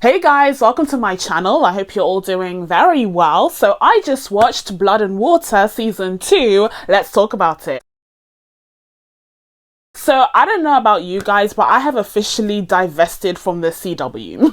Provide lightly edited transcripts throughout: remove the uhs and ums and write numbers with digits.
Hey guys, welcome to my channel. I hope you're all doing very well. So I just watched Blood and Water season 2. Let's talk about it. So I don't know about you guys, but I have officially divested from the CW.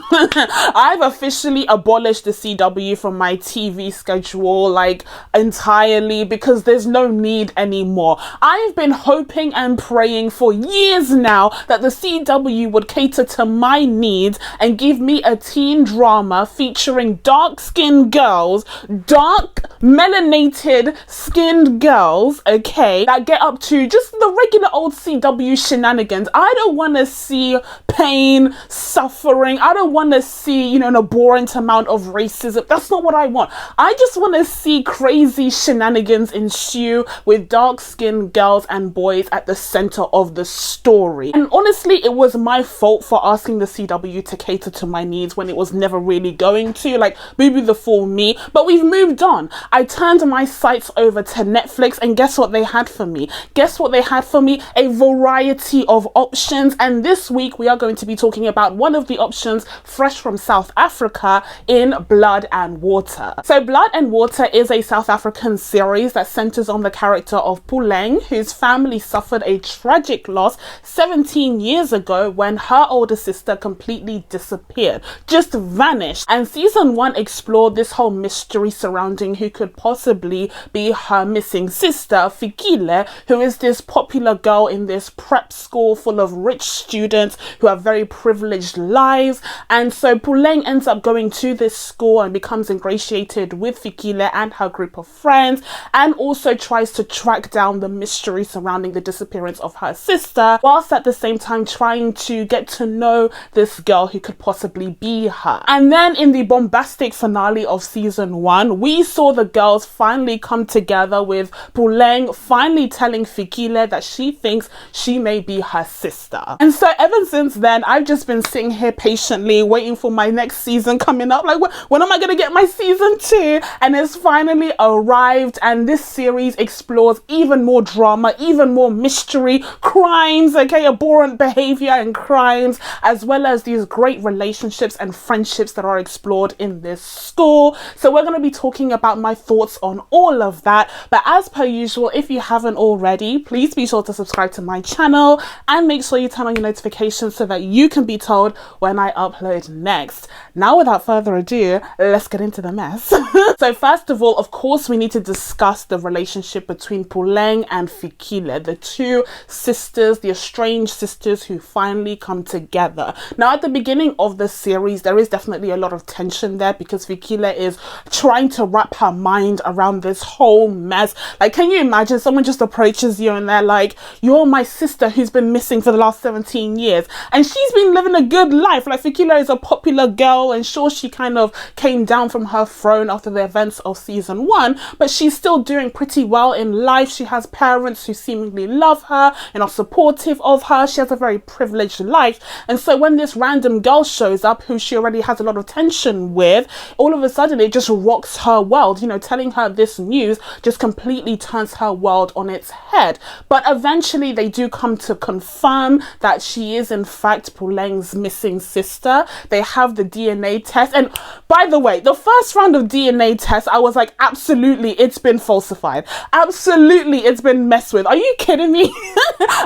I've officially abolished the CW from my TV schedule, like entirely, because there's no need anymore. I've been hoping and praying for years now that the CW would cater to my needs and give me a teen drama featuring dark-skinned girls, dark melanated skinned girls, okay, that get up to just the regular old CW shenanigans. I don't want to see pain, suffering. I don't want to see, an abhorrent amount of racism. That's not what I want. I just want to see crazy shenanigans ensue with dark-skinned girls and boys at the center of the story. And honestly, it was my fault for asking the CW to cater to my needs when it was never really going to. Like, boo-boo the fool me. But we've moved on. I turned my sights over to Netflix, and guess what they had for me? Guess what they had for me? A variety of options. And this week we are going to be talking about one of the options fresh from South Africa in Blood and Water. So Blood and Water is a South African series that centers on the character of Puleng, whose family suffered a tragic loss 17 years ago when her older sister completely disappeared, just vanished. And season 1 explored this whole mystery surrounding who could possibly be her missing sister, Fikile, who is this popular girl in this prep school full of rich students who have very privileged lives. And so Puleng ends up going to this school and becomes ingratiated with Fikile and her group of friends, and also tries to track down the mystery surrounding the disappearance of her sister, whilst at the same time trying to get to know this girl who could possibly be her. And then in the bombastic finale of season 1, we saw the girls finally come together, with Puleng finally telling Fikile that she thinks she may be her sister. And so ever since then, I've just been sitting here patiently waiting for my next season coming up. Like, when am I going to get my season 2? And it's finally arrived, and this series explores even more drama, even more mystery, crimes, okay, abhorrent behavior and crimes, as well as these great relationships and friendships that are explored in this school. So we're going to be talking about my thoughts on all of that. But as per usual, if you haven't already, please be sure to subscribe to my channel and make sure you turn on your notifications so that you can be told when I upload next. Now, without further ado, let's get into the mess. So first of all, of course, we need to discuss the relationship between Puleng and Fikile, the two sisters, the estranged sisters who finally come together. Now, at the beginning of the series, there is definitely a lot of tension there because Fikile is trying to wrap her mind around this whole mess. Like, can you imagine someone just approaches you and they're like, you're my sister who's been missing for the last 17 years and she's been living a good life. Like, Fikile is a popular girl, and sure, she kind of came down from her throne after the events of season 1, but she's still doing pretty well in life. She has parents who seemingly love her and are supportive of her. She has a very privileged life. And so when this random girl shows up who she already has a lot of tension with, all of a sudden it just rocks her world. Telling her this news just completely turns her world on its head. But eventually they do come to confirm that she is in fact Puleng's missing sister. They have the DNA test, and by the way, the first round of DNA tests, I was like, absolutely, it's been falsified. Absolutely, it's been messed with. Are you kidding me?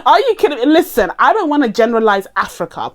Are you kidding me? Listen, I don't want to generalize Africa.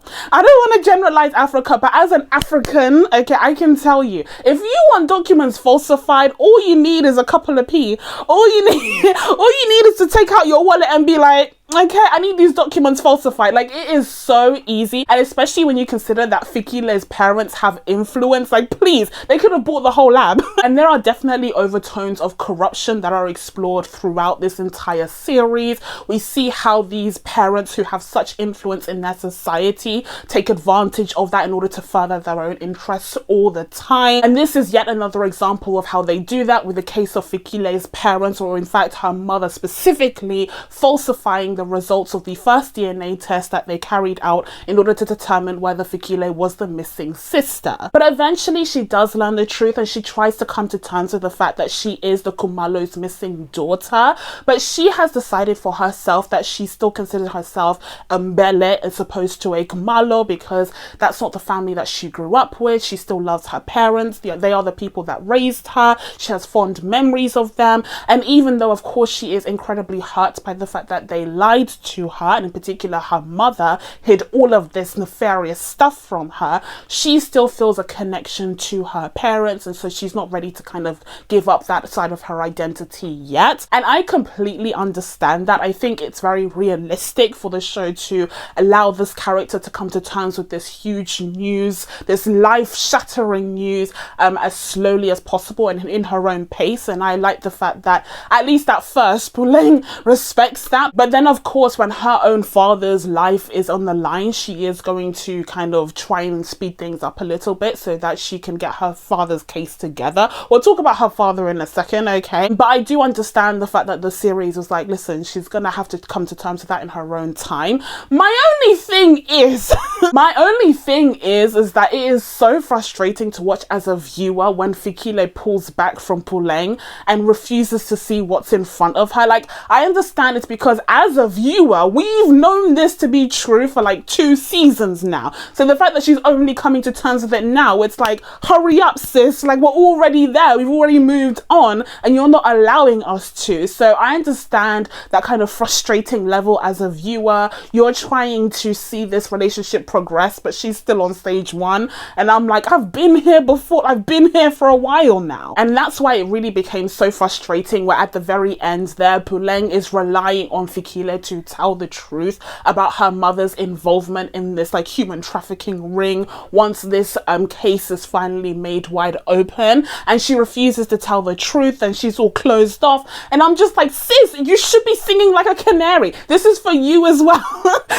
But as an African, okay, I can tell you, if you want documents falsified, all you need is a couple of P. All you need is to take out your wallet and be like, okay, I need these documents falsified. Like, it is so easy. And especially when you consider that Fikile's parents have influence, like, please, they could have bought the whole lab. And there are definitely overtones of corruption that are explored throughout this entire series. We see how these parents who have such influence in their society take advantage of that in order to further their own interests all the time. And this is yet another example of how they do that with the case of Fikile's parents, or in fact her mother specifically, falsifying the results of the first DNA test that they carried out in order to determine whether Fikile was the missing sister. But eventually she does learn the truth, and she tries to come to terms with the fact that she is the Khumalo's missing daughter. But she has decided for herself that she still considers herself a Bhele as opposed to a Khumalo, because that's not the family that she grew up with. She still loves her parents. They are the people that raised her. She has fond memories of them. And even though, of course, she is incredibly hurt by the fact that they lied to her, and in particular her mother hid all of this nefarious stuff from her, she still feels a connection to her parents, and so she's not ready to kind of give up that side of her identity yet. And I completely understand that. I think it's very realistic for the show to allow this character to come to terms with this huge news, this life-shattering news, as slowly as possible and in her own pace. And I like the fact that at least at first Puleng respects that. But then, of course, when her own father's life is on the line, she is going to kind of try and speed things up a little bit so that she can get her father's case together. We'll talk about her father in a second, okay? But I do understand the fact that the series was like, listen, she's gonna have to come to terms with that in her own time. My only thing is that it is so frustrating to watch as a viewer when Fikile pulls back from Puleng and refuses to see what's in front of her. Like, I understand it's because as a viewer, we've known this to be true for like 2 seasons now. So the fact that she's only coming to terms with it now, it's like, hurry up, sis. Like, we're already there. We've already moved on and you're not allowing us to. So I understand that kind of frustrating level as a viewer. You're trying to see this relationship progress, but she's still on stage 1. And I'm like, I've been here before. I've been here for a while now. And that's why it really became so frustrating, where at the very end there, Puleng is relying on Fikile to tell the truth about her mother's involvement in this like human trafficking ring once this case is finally made wide open, and she refuses to tell the truth and she's all closed off. And I'm just like, sis, you should be singing like a canary. This is for you as well.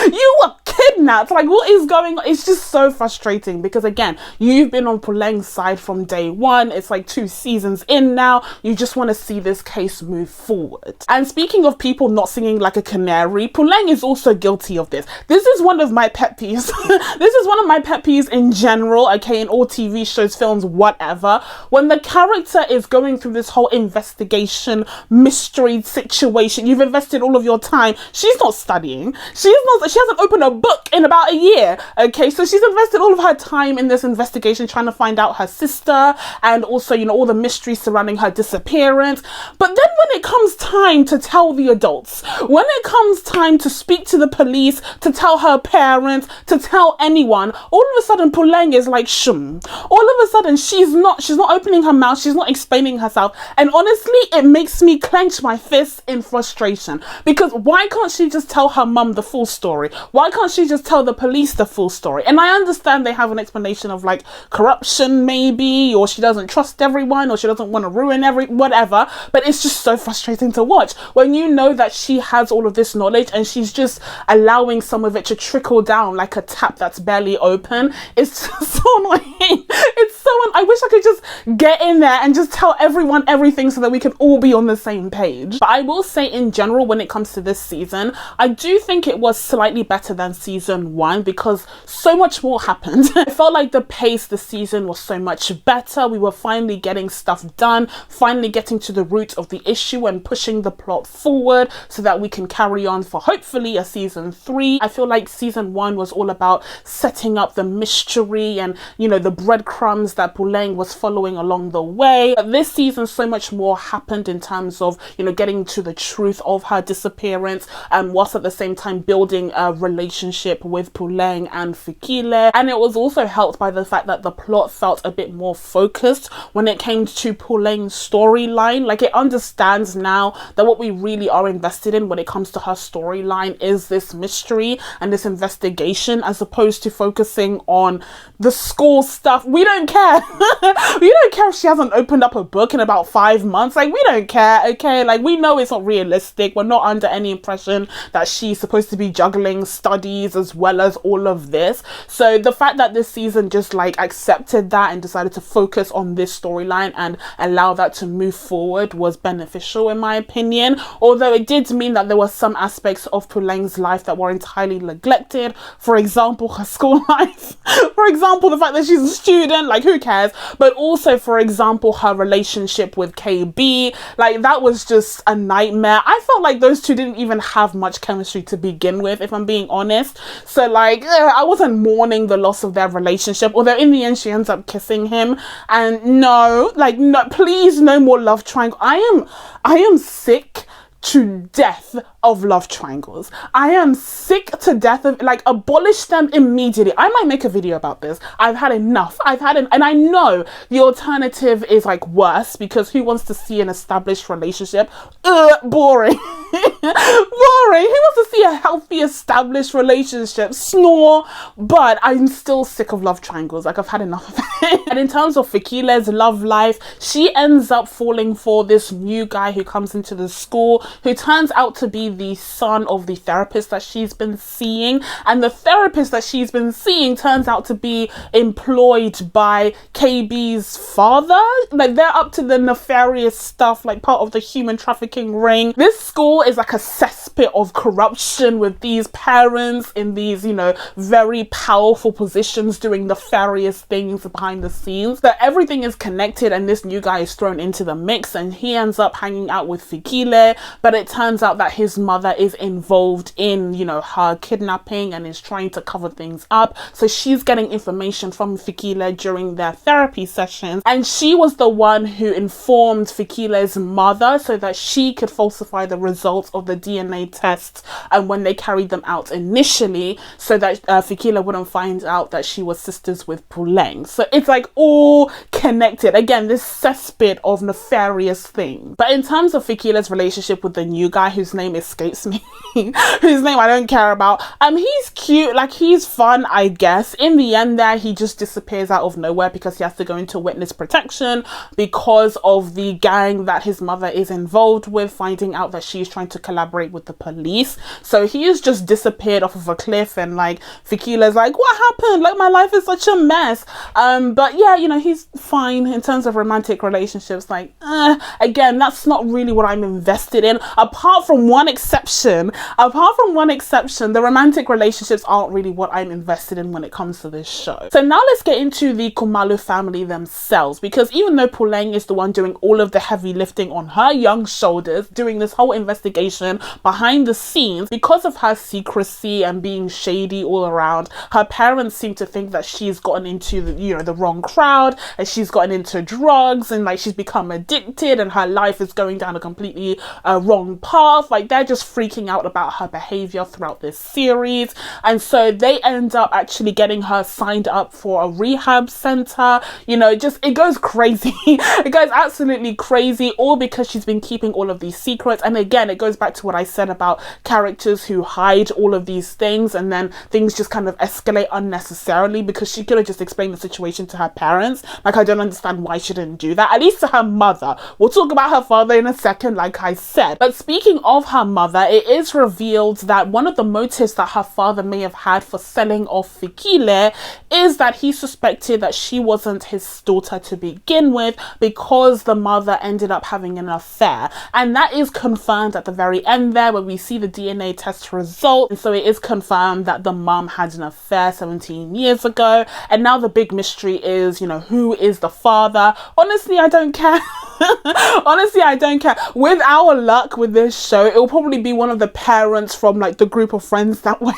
You were kidnapped. Like, what is going on? It's just so frustrating because, again, you've been on Puleng's side from day one. It's like 2 seasons in now. You just want to see this case move forward. And speaking of people not singing like a canary, Puleng is also guilty of this. This is one of my pet peeves. This is one of my pet peeves in general, okay, in all TV shows, films, whatever. When the character is going through this whole investigation, mystery situation, you've invested all of your time. She's not studying. She hasn't opened a book in about a year, okay? So she's invested all of her time in this investigation, trying to find out her sister and also, you know, all the mystery surrounding her disappearance. But then when it comes time to tell the adults, when it comes time to speak to the police, to tell her parents, to tell anyone, all of a sudden Puleng is like, shum. All of a sudden she's not opening her mouth, she's not explaining herself. And honestly, it makes me clench my fists in frustration, because why can't she just tell her mum the full story? Why can't she just tell the police the full story? And I understand they have an explanation of like corruption maybe, or she doesn't trust everyone, or she doesn't want to ruin whatever, but it's just so frustrating to watch when you know that she has all of this knowledge and she's just allowing some of it to trickle down like a tap that's barely open. It's just so annoying. It's so I wish I could just get in there and just tell everyone everything so that we can all be on the same page. But I will say in general, when it comes to this season, I do think it was slightly better than season 1 because so much more happened. I felt like the pace this season was so much better. We were finally getting stuff done, finally getting to the root of the issue and pushing the plot forward so that we can carry on for hopefully a season 3. I feel like season 1 was all about setting up the mystery and, you know, the breadcrumbs that Puleng was following along the way. But this season, so much more happened in terms of, you know, getting to the truth of her disappearance, and whilst at the same time building a relationship with Puleng and Fikile. And it was also helped by the fact that the plot felt a bit more focused when it came to Puleng's storyline. Like, it understands now that what we really are invested in when it comes to her storyline is this mystery and this investigation, as opposed to focusing on the school stuff. We don't care. We don't don't care if she hasn't opened up a book in about 5 months. Like, we don't care, okay? Like, we know it's not realistic. We're not under any impression that she's supposed to be juggling studies as well as all of this. So the fact that this season just like accepted that and decided to focus on this storyline and allow that to move forward was beneficial in my opinion. Although it did mean that there were some aspects of Puleng's life that were entirely neglected. For example, her school life. For example, the fact that she's a student, like who cares? But also, for example, her relationship with KB, like that was just a nightmare. I felt like those two didn't even have much chemistry to begin with, if I'm being honest. So like, I wasn't mourning the loss of their relationship, although in the end she ends up kissing him. And no, like, no, please, no more love triangle. I am sick to death of love triangles. I am sick to death of, like, abolish them immediately. I might make a video about this. I've had enough. And I know the alternative is like worse, because who wants to see an established relationship? Boring. Boring. Who wants to see a healthy established relationship? Snore. But I'm still sick of love triangles. Like, I've had enough of it. And in terms of Fikile's love life, she ends up falling for this new guy who comes into the school, who turns out to be the son of the therapist that she's been seeing. And the therapist that she's been seeing turns out to be employed by KB's father. Like, they're up to the nefarious stuff, like part of the human trafficking ring. This school is like a cesspit of corruption, with these parents in these, you know, very powerful positions doing nefarious things behind the scenes. So everything is connected, and this new guy is thrown into the mix, and he ends up hanging out with Fikile. But it turns out that his mother is involved in, you know, her kidnapping and is trying to cover things up. So she's getting information from Fikile during their therapy sessions, and she was the one who informed Fikile's mother so that she could falsify the results of the DNA tests and when they carried them out initially, so that Fikile wouldn't find out that she was sisters with Puleng. So it's like all connected. Again, this cesspit of nefarious things. But in terms of Fikile's relationship with the new guy, whose name escapes me, whose name I don't care about, he's cute, like he's fun, I guess. In the end there, he just disappears out of nowhere because he has to go into witness protection because of the gang that his mother is involved with, finding out that she's trying to collaborate with the police. So he is just disappeared off of a cliff, and like Fikile's like, what happened? Like, my life is such a mess. But yeah, you know, he's fine in terms of romantic relationships. Like, again, that's not really what I'm invested in. Apart from one exception, the romantic relationships aren't really what I'm invested in when it comes to this show. So now let's get into the Khumalo family themselves, because even though Puleng is the one doing all of the heavy lifting on her young shoulders, doing this whole investigation behind the scenes, because of her secrecy and being shady all around, her parents seem to think that she's gotten into the, you know, the wrong crowd, and she's gotten into drugs, and like she's become addicted, and her life is going down a completely wrong path. Like, they're just freaking out about her behavior throughout this series, and so they end up actually getting her signed up for a rehab center. You know, just, it goes crazy. It goes absolutely crazy, all because she's been keeping all of these secrets. And again, it goes back to what I said about characters who hide all of these things, and then things just kind of escalate unnecessarily, because she could have just explained the situation to her parents. Like, I don't understand why she didn't do that, at least to her mother. We'll talk about her father in a second, like I said. But speaking of her mother, it is revealed that one of the motives that her father may have had for selling off Fikile is that he suspected that she wasn't his daughter to begin with, because the mother ended up having an affair. And that is confirmed at the very end there, where we see the DNA test result. And so it is confirmed that the mum had an affair 17 years ago. And now the big mystery is, you know, who is the father? Honestly, I don't care. Honestly, I don't care. With our luck with this show, it will probably be one of the parents from like the group of friends that we're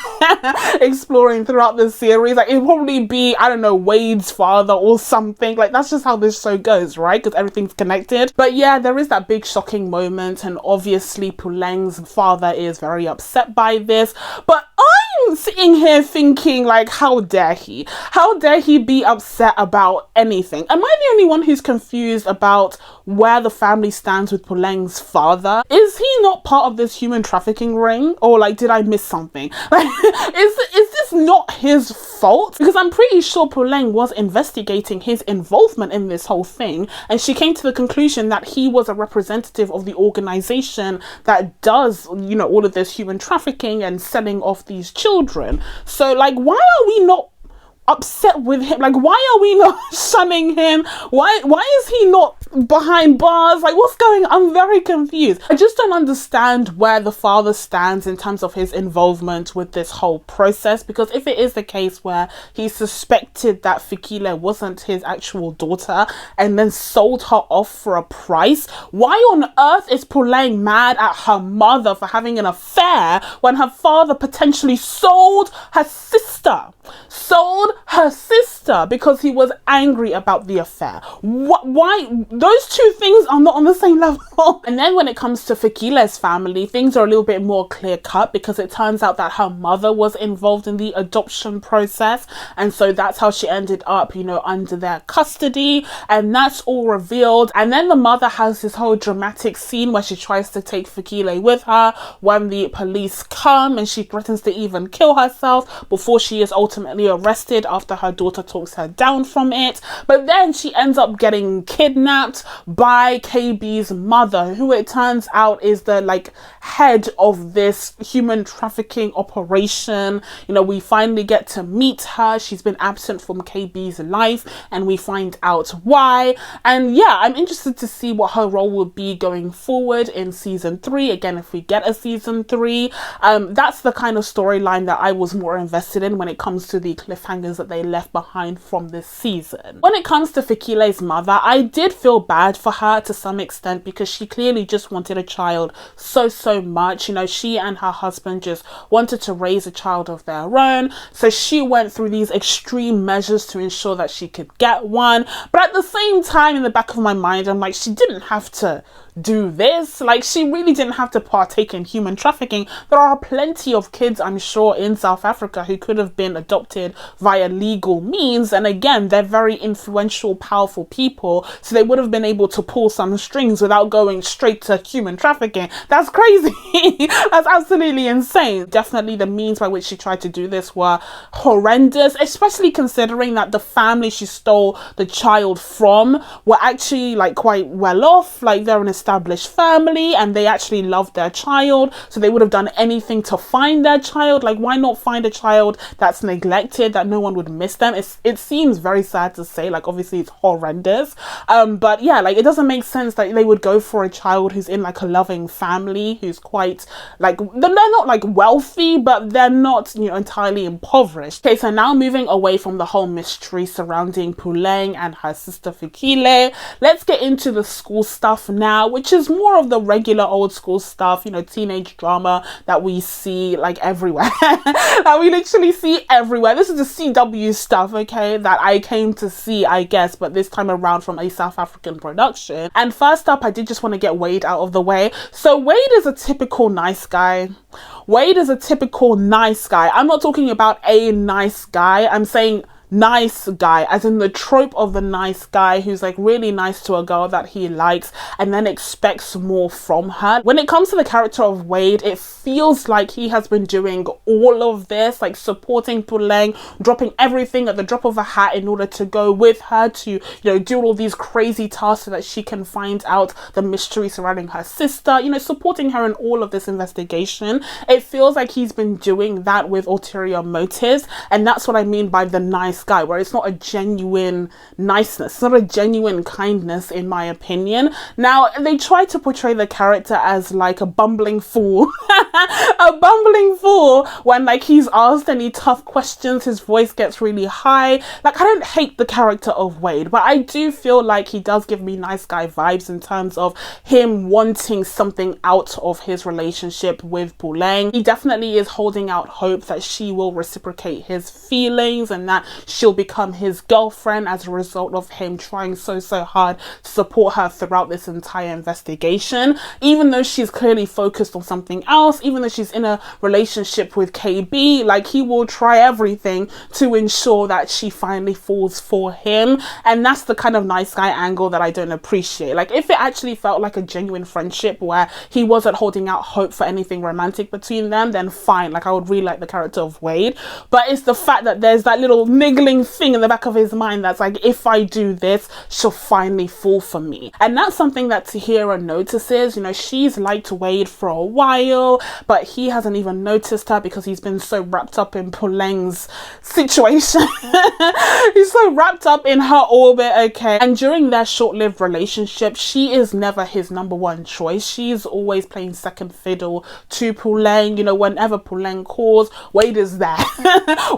exploring throughout the series. Like, it'll probably be, I don't know, Wade's father or something. Like, that's just how this show goes, right? Because everything's connected. But yeah, there is that big shocking moment, and obviously Puleng's father is very upset by this. But I'm sitting here thinking, like, how dare he? How dare he be upset about anything? Am I the only one who's confused about where the family stands with Puleng's father? Is he not part of this human trafficking ring? Or like, did I miss something? Like, is this it's not his fault, because I'm pretty sure Puleng was investigating his involvement in this whole thing, and she came to the conclusion that he was a representative of the organization that does, you know, all of this human trafficking and selling off these children. So like, why are we not upset with him? Like, why are we not shunning him? Why is he not behind bars? Like, what's going on? I'm very confused. I just don't understand where the father stands in terms of his involvement with this whole process, because if it is the case where he suspected that Fikile wasn't his actual daughter and then sold her off for a price, why on earth is Puleng mad at her mother for having an affair when her father potentially sold her sister? Because he was angry about the affair. Why? Those two things are not on the same level. And then when it comes to Fikile's family, things are a little bit more clear cut, because it turns out that her mother was involved in the adoption process, and so that's how she ended up, you know, under their custody, and that's all revealed. And then the mother has this whole dramatic scene where she tries to take Fikile with her when the police come, and she threatens to even kill herself before she is ultimately arrested after her daughter talks her down from it. But then she ends up getting kidnapped by KB's mother, who it turns out is the like head of this human trafficking operation. You know, we finally get to meet her. She's been absent from KB's life, and we find out why. And yeah, I'm interested to see what her role will be going forward in season 3. Again, if we get a season 3, that's the kind of storyline that I was more invested in when it comes to the cliffhangers that they left behind from this season. When it comes to Fikile's mother, I did feel bad for her to some extent, because she clearly just wanted a child so much. You know, she and her husband just wanted to raise a child of their own, so she went through these extreme measures to ensure that she could get one. But at the same time, in the back of my mind, I'm like, she didn't have to do this. Like, she really didn't have to partake in human trafficking. There are plenty of kids, I'm sure, in South Africa who could have been adopted via legal means, and again, they're very influential, powerful people, so they would have been able to pull some strings without going straight to human trafficking. That's crazy. That's absolutely insane. Definitely the means by which she tried to do this were horrendous, especially considering that the family she stole the child from were actually like quite well off. Like, they're an established family and they actually loved their child, so they would have done anything to find their child. Like, why not find a child that's neglected, that no one would miss them? It seems very sad to say, like, obviously it's horrendous, but yeah, like, it doesn't make sense that they would go for a child who's in like a loving family, who's quite like, they're not like wealthy, but they're not, you know, entirely impoverished. Okay, so now moving away from the whole mystery surrounding Puleng and her sister Fikile, let's get into the school stuff now, which is more of the regular old school stuff, you know, teenage drama that we see like everywhere. That we literally see everywhere. This is the CW stuff, okay, that I came to see, I guess, but this time around from a South African production. And first up, I did just want to get Wade out of the way. So Wade is a typical nice guy. Wade is a typical nice guy. I'm not talking about a nice guy. I'm saying nice guy, as in the trope of the nice guy who's like really nice to a girl that he likes and then expects more from her. When it comes to the character of Wade, it feels like he has been doing all of this, like supporting Puleng, dropping everything at the drop of a hat in order to go with her to, you know, do all these crazy tasks so that she can find out the mystery surrounding her sister, you know, supporting her in all of this investigation. It feels like he's been doing that with ulterior motives, and that's what I mean by the nice guy, where it's not a genuine niceness, it's not a genuine kindness, in my opinion. Now, they try to portray the character as like a bumbling fool. A bumbling fool when like he's asked any tough questions, his voice gets really high. Like, I don't hate the character of Wade, but I do feel like he does give me nice guy vibes in terms of him wanting something out of his relationship with Puleng. He definitely is holding out hope that she will reciprocate his feelings and that she'll become his girlfriend as a result of him trying so hard to support her throughout this entire investigation. Even though she's clearly focused on something else, even though she's in a relationship with KB, like, he will try everything to ensure that she finally falls for him. And that's the kind of nice guy angle that I don't appreciate. Like, if it actually felt like a genuine friendship where he wasn't holding out hope for anything romantic between them, then fine. Like, I would really like the character of Wade. But it's the fact that there's that little niggling thing in the back of his mind that's like, if I do this, she'll finally fall for me. And that's something that Tahira notices. You know, she's liked Wade for a while, but he hasn't even noticed her because he's been so wrapped up in Puleng's situation. He's so wrapped up in her orbit, okay? And during their short-lived relationship, she is never his number one choice. She's always playing second fiddle to Puleng. You know, whenever Puleng calls, Wade is there.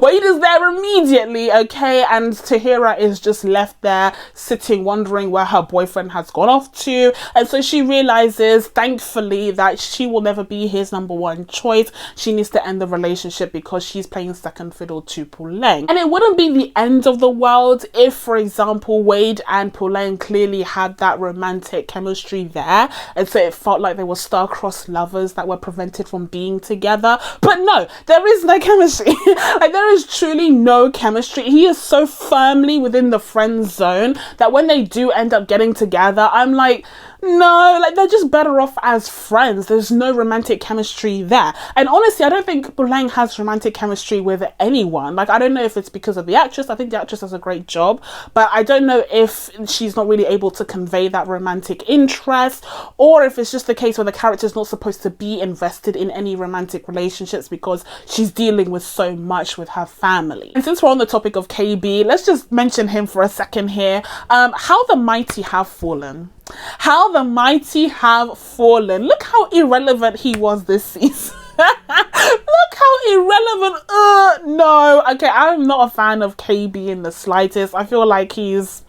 Wade is there immediately, okay? And Tahira is just left there sitting, wondering where her boyfriend has gone off to. And so she realizes, thankfully, that she will never be his number one choice. She needs to end the relationship because she's playing second fiddle to Puleng. And it wouldn't be the end of the world if, for example, Wade and Puleng clearly had that romantic chemistry there, and so it felt like they were star-crossed lovers that were prevented from being together. But no, there is no chemistry. Like, there is truly no chemistry. He is so firmly within the friend zone that when they do end up getting together, I'm like, no, like, they're just better off as friends. There's no romantic chemistry there. And honestly, I don't think Puleng has romantic chemistry with anyone. Like, I don't know if it's because of the actress. I think the actress does a great job, but I don't know if she's not really able to convey that romantic interest, or if it's just the case where the character's not supposed to be invested in any romantic relationships because she's dealing with so much with her family. And since we're on the topic of KB, let's just mention him for a second here. How the mighty have fallen. How the mighty have fallen. Look how irrelevant he was this season. Look how irrelevant. No. Okay, I'm not a fan of KB in the slightest. I feel like he's,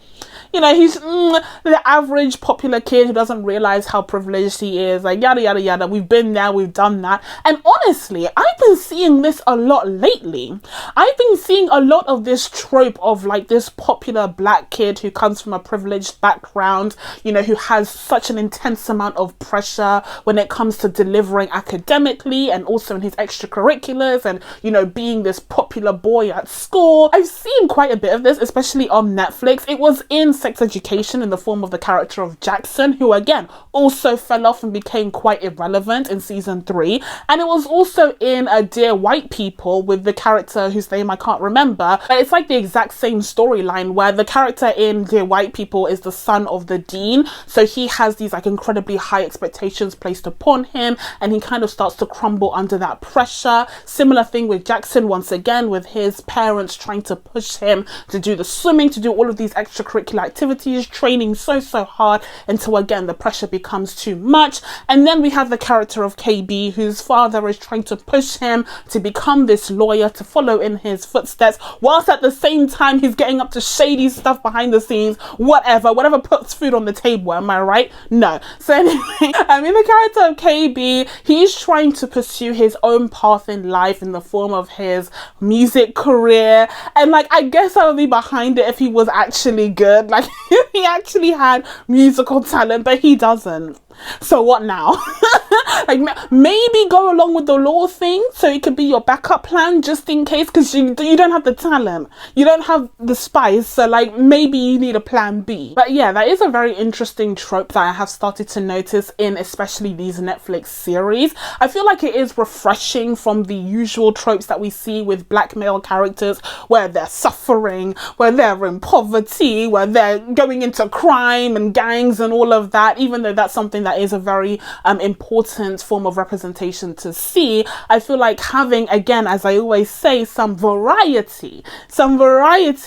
you know, he's the average popular kid who doesn't realize how privileged he is, like, yada yada yada. We've been there, we've done that. And honestly, I've been seeing this a lot lately. I've been seeing a lot of this trope of, like, this popular black kid who comes from a privileged background, you know, who has such an intense amount of pressure when it comes to delivering academically and also in his extracurriculars, and, you know, being this popular boy at school. I've seen quite a bit of this, especially on Netflix. It was in Sex Education in the form of the character of Jackson, who again also fell off and became quite irrelevant in season 3. And it was also in Dear White People with the character whose name I can't remember, but it's like the exact same storyline where the character in Dear White People is the son of the dean, so he has these, like, incredibly high expectations placed upon him, and he kind of starts to crumble under that pressure. Similar thing with Jackson, once again, with his parents trying to push him to do the swimming, to do all of these extracurricular activities, training so hard until again the pressure becomes too much. And then we have the character of KB, whose father is trying to push him to become this lawyer, to follow in his footsteps, whilst at the same time he's getting up to shady stuff behind the scenes, whatever puts food on the table, am I right? No. So anyway, I mean, the character of KB, he's trying to pursue his own path in life in the form of his music career, and, like, I guess I would be behind it if he was actually good. Like, he actually had musical talent, but he doesn't. So what now? Like, maybe go along with the law thing so it could be your backup plan just in case, because you don't have the talent, you don't have the spice, so, like, maybe you need a plan B. But yeah, that is a very interesting trope that I have started to notice in especially these Netflix series. I feel like it is refreshing from the usual tropes that we see with black male characters, where they're suffering, where they're in poverty, where they're going into crime and gangs and all of that. Even though that's something that is a very important form of representation to see, I feel like having, again, as I always say, some variety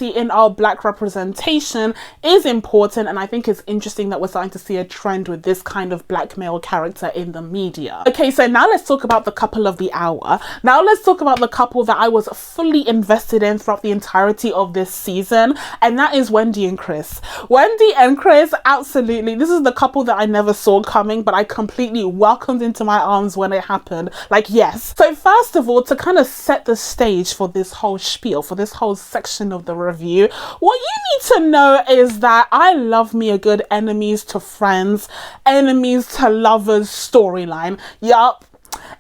in our black representation is important. And I think it's interesting that we're starting to see a trend with this kind of black male character in the media. Okay, so now let's talk about the couple of the hour. Now let's talk about the couple that I was fully invested in throughout the entirety of this season, and that is Wendy and Chris. Wendy and Chris, absolutely. This is the couple that I never saw coming, but I completely welcome welcomed into my arms when it happened. Like, yes. So first of all, to kind of set the stage for this whole spiel, for this whole section of the review, what you need to know is that I love me a good enemies to friends, enemies to lovers storyline. Yup.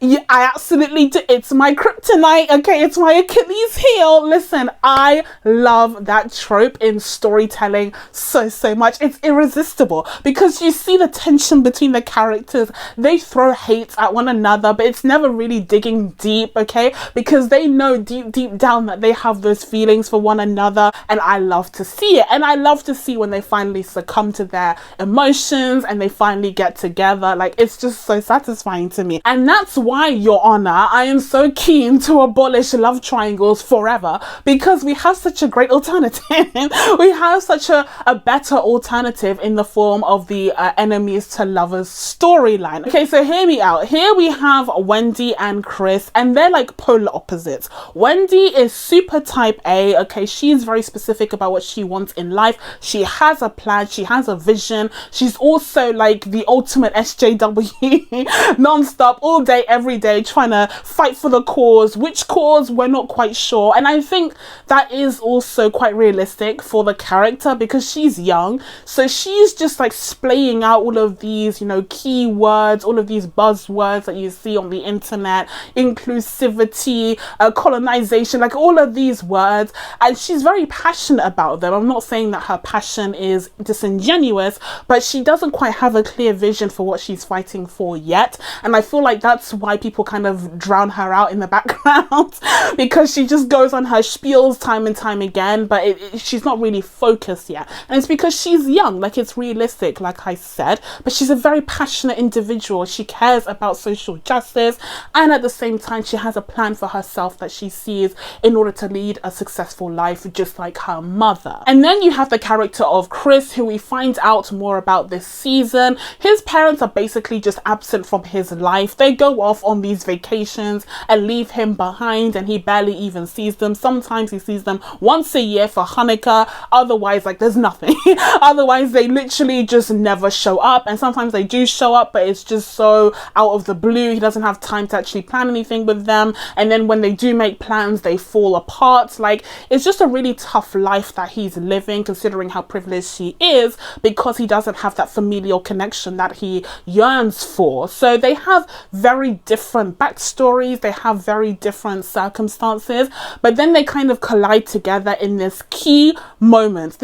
Yeah, I absolutely do. It's my kryptonite, okay? It's my Achilles heel. Listen, I love that trope in storytelling so much. It's irresistible because you see the tension between the characters. They throw hate at one another, but it's never really digging deep, okay? Because they know deep down that they have those feelings for one another, and I love to see it. And I love to see when they finally succumb to their emotions and they finally get together. Like, it's just so satisfying to me. And that's why, Your Honor, I am so keen to abolish love triangles forever, because we have such a great alternative. We have such a better alternative in the form of the enemies to lovers storyline. Okay, so hear me out. Here we have Wendy and Chris, and they're like polar opposites. Wendy is super type A, okay? She's very specific about what she wants in life. She has a plan, she has a vision. She's also like the ultimate SJW, non-stop, all day, every day, trying to fight for the cause. Which cause, we're not quite sure. And I think that is also quite realistic for the character because she's young, so she's just like splaying out all of these, you know, keywords, all of these buzzwords that you see on the internet: inclusivity, colonization, like all of these words, and she's very passionate about them. I'm not saying that her passion is disingenuous, but she doesn't quite have a clear vision for what she's fighting for yet, and I feel like that's why people kind of drown her out in the background because she just goes on her spiels time and time again, but she's not really focused yet. And it's because she's young, like it's realistic, like I said, but she's a very passionate individual. She cares about social justice, and at the same time she has a plan for herself that she sees in order to lead a successful life, just like her mother. And then you have the character of Chris, who we find out more about this season. His parents are basically just absent from his life. They go off on these vacations and leave him behind, and he barely even sees them. Sometimes he sees them once a year for Hanukkah, otherwise like there's nothing. Otherwise they literally just never show up, and sometimes they do show up, but it's just so out of the blue. He doesn't have time to actually plan anything with them, and then when they do make plans, they fall apart. Like, it's just a really tough life that he's living, considering how privileged he is, because he doesn't have that familial connection that he yearns for. So they have very different backstories, they have very different circumstances, but then they kind of collide together in this key moment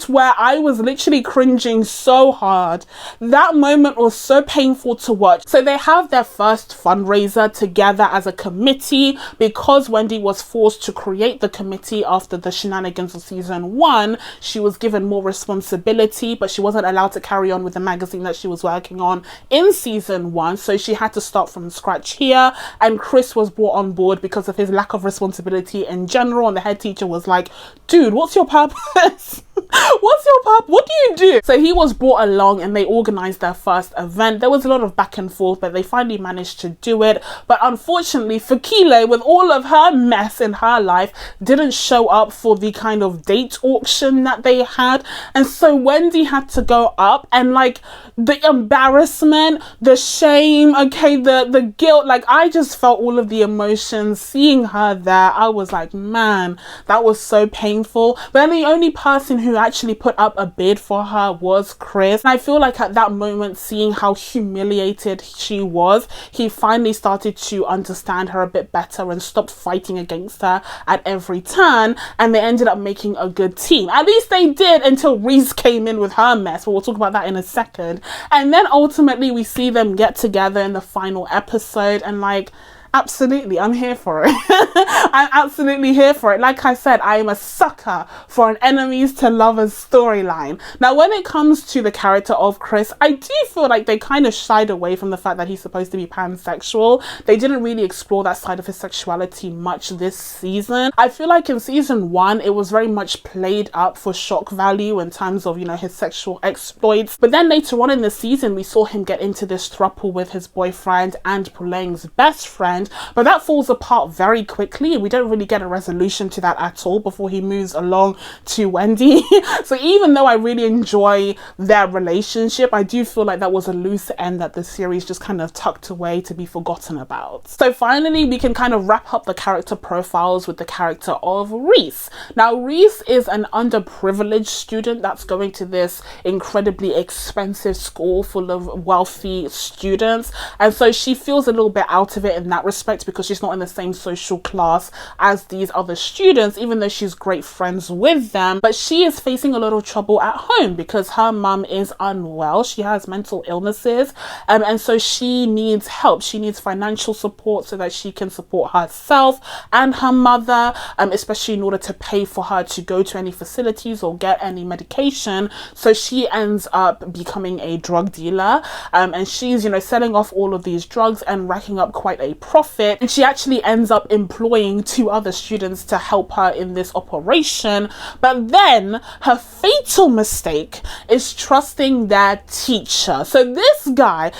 where I was literally cringing so hard. That moment was so painful to watch. So they have their first fundraiser together as a committee, because Wendy was forced to create the committee after the shenanigans of season 1. She was given more responsibility, but she wasn't allowed to carry on with the magazine that she was working on in season 1, so she had to start from scratch here. And Chris was brought on board because of his lack of responsibility in general, and the head teacher was like, dude, what's your purpose? What's your purpose? What do you do? So he was brought along and they organized their first event. There was a lot of back and forth, but they finally managed to do it. But unfortunately, Fikile, with all of her mess in her life, didn't show up for the kind of date auction that they had. And so Wendy had to go up, and like the embarrassment, the shame, okay, the guilt, like I just felt all of the emotions seeing her there. I was like, man, that was so painful. But then the only person who actually put up a bid for her was Chris. And I feel like at that moment, seeing how humiliated she was, he finally started to understand her a bit better and stopped fighting against her at every turn, and they ended up making a good team. At least they did, until Reece came in with her mess, but we'll talk about that in a second. And then ultimately we see them get together in the final episode, and like, absolutely, I'm here for it. I'm absolutely here for it. Like I said, I am a sucker for an enemies to lovers storyline. Now, when it comes to the character of Chris, I do feel like they kind of shied away from the fact that he's supposed to be pansexual. They didn't really explore that side of his sexuality much this season. I feel like in season 1, it was very much played up for shock value in terms of, you know, his sexual exploits. But then later on in the season, we saw him get into this throuple with his boyfriend and Puleng's best friend, boyfriend, but that falls apart very quickly. We don't really get a resolution to that at all before he moves along to Wendy. So even though I really enjoy their relationship, I do feel like that was a loose end that the series just kind of tucked away to be forgotten about. So finally, we can kind of wrap up the character profiles with the character of Reece. Now, Reece is an underprivileged student that's going to this incredibly expensive school full of wealthy students, and so she feels a little bit out of it in that respect because she's not in the same social class as these other students, even though she's great friends with them. But she is facing a little trouble at home because her mum is unwell. She has mental illnesses, and so she needs help. She needs financial support so that she can support herself and her mother, especially in order to pay for her to go to any facilities or get any medication. So she ends up becoming a drug dealer, and she's, you know, selling off all of these drugs and racking up quite a profit. And she actually ends up employing 2 other students to help her in this operation. But then her fatal mistake is trusting their teacher. So this guy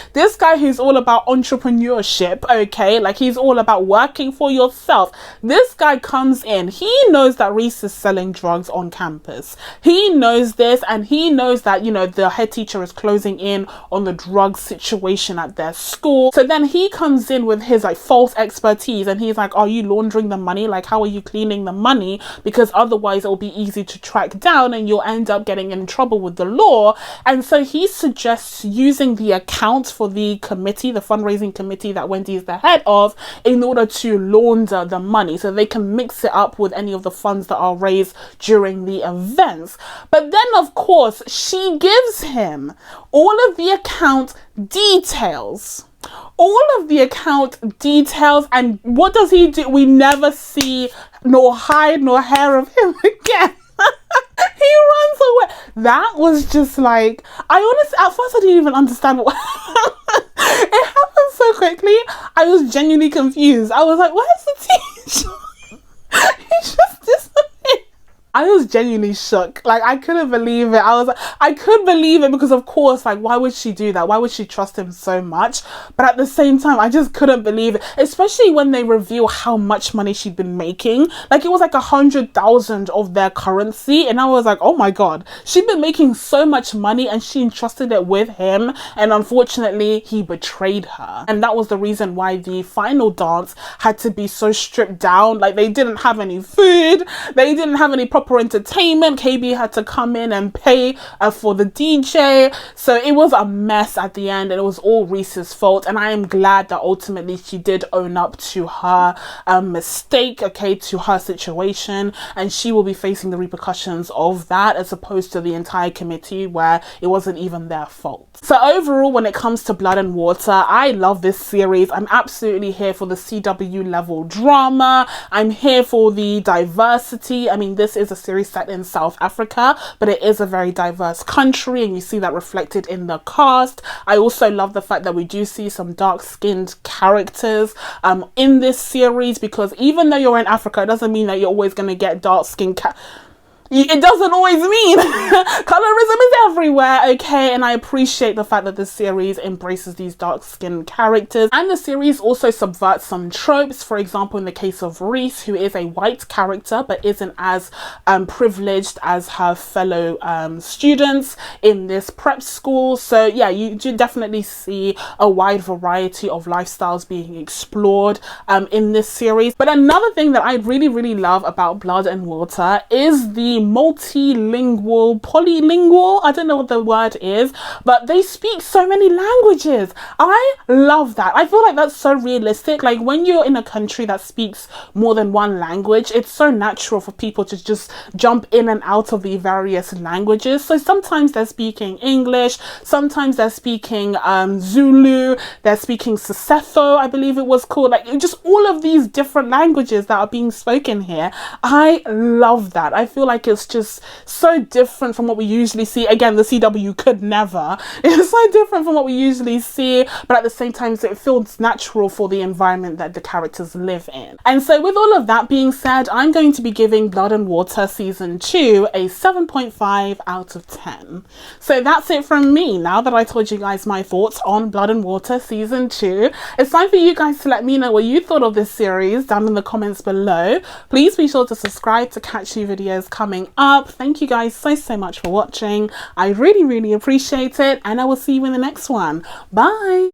who's all about entrepreneurship, okay, like he's all about working for yourself. This guy comes in, he knows that Reece is selling drugs on campus. He knows this, and he knows that, you know, the head teacher is closing in on the drug situation at their school. So then he comes in with his like false expertise, and he's like, are you laundering the money? Like, how are you cleaning the money? Because otherwise it'll be easy to track down and you'll end up getting in trouble with the law. And so he suggests using the account for the committee, the fundraising committee that Wendy is the head of, in order to launder the money so they can mix it up with any of the funds that are raised during the events. But then of course she gives him all of the account details. And what does he do? We never see nor hide nor hair of him again. He runs away. That was just like, I honestly, at first I didn't even understand what it happened so quickly. I was genuinely confused. I was like, where's the teacher? He just disappeared. I was genuinely shook. Like, I couldn't believe it. I could believe it because of course, like, why would she do that? Why would she trust him so much? But at the same time, I just couldn't believe it, especially when they reveal how much money she'd been making. Like, it was like 100,000 of their currency, and I was like, oh my god, she'd been making so much money and she entrusted it with him, and unfortunately he betrayed her. And that was the reason why the final dance had to be so stripped down. Like, they didn't have any food, they didn't have any proper entertainment. KB had to come in and pay for the DJ, so it was a mess at the end, and it was all Reece's fault. And I am glad that ultimately she did own up to her mistake, okay, to her situation, and she will be facing the repercussions of that, as opposed to the entire committee where it wasn't even their fault. So overall, when it comes to Blood and Water, I love this series. I'm absolutely here for the CW level drama. I'm here for the diversity. I mean, this is a series set in South Africa, but it is a very diverse country, and you see that reflected in the cast. I also love the fact that we do see some dark-skinned characters in this series, because even though you're in Africa, it doesn't mean that you're always going to get dark-skinned it doesn't always mean colorism is everywhere, okay? And I appreciate the fact that the series embraces these dark-skinned characters, and the series also subverts some tropes. For example, in the case of Reece, who is a white character but isn't as privileged as her fellow students in this prep school. So yeah, you do definitely see a wide variety of lifestyles being explored in this series. But another thing that I really love about Blood and Water is the polylingual, I don't know what the word is, but they speak so many languages. I love that. I feel like that's so realistic. Like, when you're in a country that speaks more than one language, it's so natural for people to just jump in and out of the various languages. So sometimes they're speaking English, sometimes they're speaking Zulu, they're speaking Sesotho, I believe it was called. Like, just all of these different languages that are being spoken here. I love that. I feel like it's just so different from what we usually see. Again, again, the CW could never. It's so different from what we usually see, but at the same time, it feels natural for the environment that the characters live in. And so with all of that being said, I'm going to be giving Blood and Water Season 2 a 7.5 out of 10. So that's it from me. Now that I told you guys my thoughts on Blood and Water Season 2, it's time for you guys to let me know what you thought of this series down in the comments below. Please be sure to subscribe to catch new videos coming up. Thank you guys so much for watching. I really appreciate it, and I will see you in the next one. Bye.